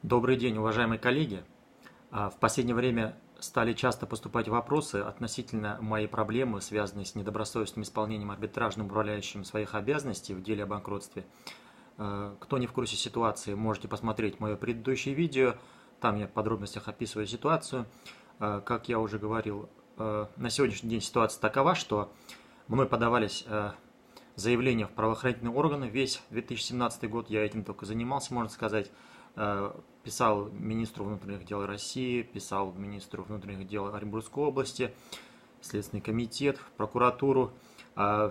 Добрый день, уважаемые коллеги. В последнее время стали часто поступать вопросы относительно моей проблемы, связанной с недобросовестным исполнением арбитражным управляющим своих обязанностей в деле о банкротстве. Кто не в курсе ситуации, можете посмотреть мое предыдущее видео. Там я в подробностях описываю ситуацию. Как я уже говорил, на сегодняшний день ситуация такова, что мной подавались заявления в правоохранительные органы. Весь 2017 год я этим только занимался, можно сказать. Писал министру внутренних дел России, писал министру внутренних дел Оренбургской области, Следственный комитет, прокуратуру.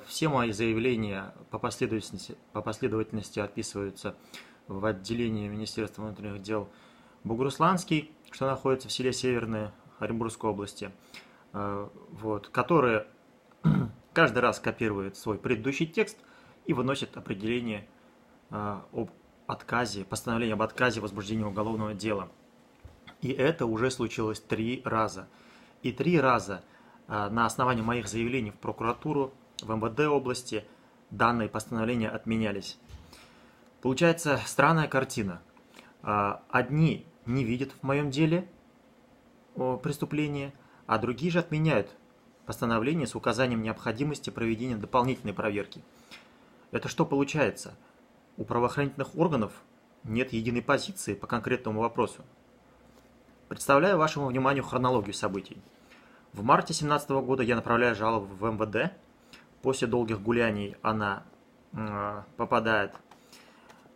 Все мои заявления по последовательности отписываются в отделении Министерства внутренних дел Бугурусланский, что находится в селе Северное Оренбургской области, которые каждый раз копируют свой предыдущий текст и выносят определение об отказе, постановление об отказе возбуждения уголовного дела. И это уже случилось 3 раза. И 3 раза на основании моих заявлений в прокуратуру, в МВД области данные постановления отменялись. Получается странная картина. Одни не видят в моем деле преступления, а другие же отменяют постановление с указанием необходимости проведения дополнительной проверки. Это что получается? У правоохранительных органов нет единой позиции по конкретному вопросу. Представляю вашему вниманию хронологию событий. В марте 2017 года я направляю жалобу в МВД. После долгих гуляний она попадает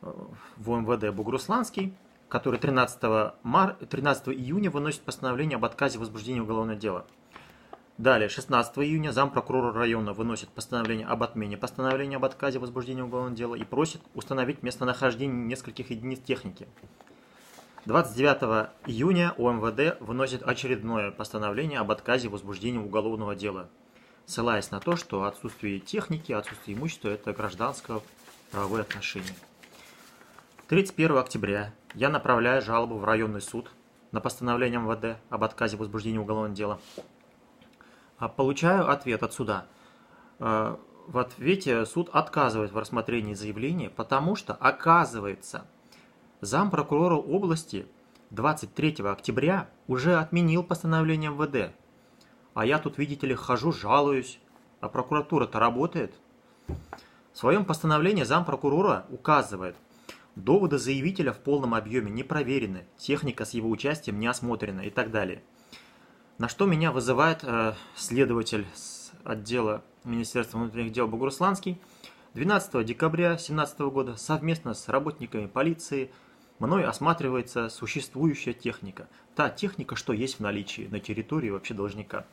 в МВД Бугурусланский, который 13 июня выносит постановление об отказе возбуждения уголовного дела. Далее, 16 июня зампрокурора района выносит постановление об отмене постановления об отказе возбуждения уголовного дела и просит установить местонахождение нескольких единиц техники. 29 июня УМВД выносит очередное постановление об отказе возбуждения уголовного дела, ссылаясь на то, что отсутствие техники, отсутствие имущества – это гражданско-правовые отношения. 31 октября я направляю жалобу в районный суд на постановление МВД об отказе возбуждения уголовного дела. Получаю ответ от суда. В ответе суд отказывает в рассмотрении заявления, потому что, оказывается, зампрокурора области 23 октября уже отменил постановление МВД. А я тут, видите ли, хожу, жалуюсь, а прокуратура-то работает. В своем постановлении зампрокурора указывает: доводы заявителя в полном объеме не проверены, техника с его участием не осмотрена и так далее. На что меня вызывает следователь с отдела Министерства внутренних дел Бугурусланский. 12 декабря 2017 года совместно с работниками полиции мной осматривается существующая техника. Та техника, что есть в наличии на территории вообще должника.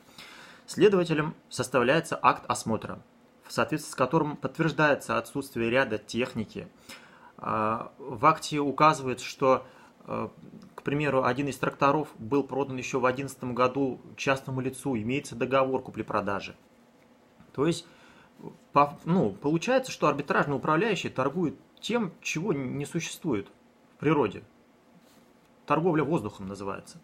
Следователем составляется акт осмотра, в соответствии с которым подтверждается отсутствие ряда техники. В акте указывается, что, к примеру, один из тракторов был продан еще в 2011 году частному лицу, имеется договор купли-продажи. То есть, получается, что арбитражный управляющий торгует тем, чего не существует в природе. Торговля воздухом называется.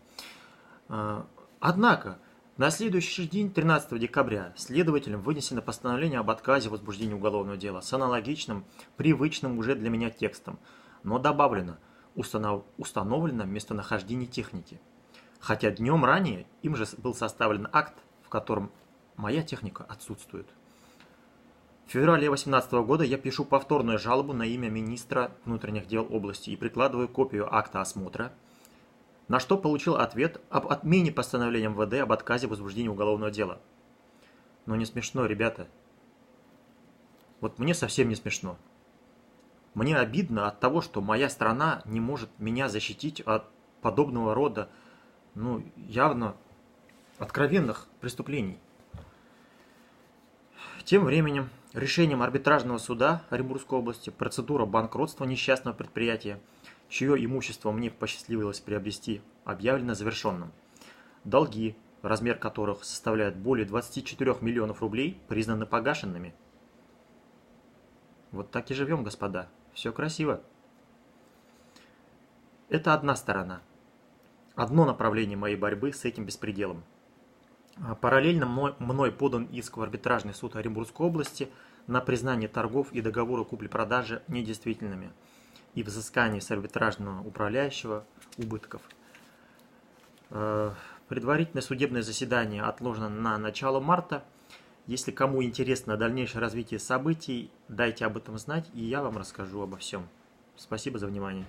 Однако, на следующий день, 13 декабря, следователем вынесено постановление об отказе возбуждения уголовного дела с аналогичным, привычным уже для меня текстом, но добавлено: установлено местонахождение техники. Хотя днем ранее им же был составлен акт, в котором моя техника отсутствует. В феврале 2018 года я пишу повторную жалобу на имя министра внутренних дел области и прикладываю копию акта осмотра, на что получил ответ об отмене постановления МВД об отказе возбуждения уголовного дела. Но не смешно, ребята. Вот мне совсем не смешно. Мне обидно от того, что моя страна не может меня защитить от подобного рода, явно откровенных преступлений. Тем временем, решением арбитражного суда Оренбургской области процедура банкротства несчастного предприятия, чье имущество мне посчастливилось приобрести, объявлено завершенным. Долги, размер которых составляет более 24 миллионов рублей, признаны погашенными. Вот так и живем, господа. Все красиво. Это одна сторона. Одно направление моей борьбы с этим беспределом. Параллельно мной подан иск в арбитражный суд Оренбургской области на признание торгов и договора купли-продажи недействительными и взыскание с арбитражного управляющего убытков. Предварительное судебное заседание отложено на начало марта. Если кому интересно дальнейшее развитие событий, дайте об этом знать, и я вам расскажу обо всем. Спасибо за внимание.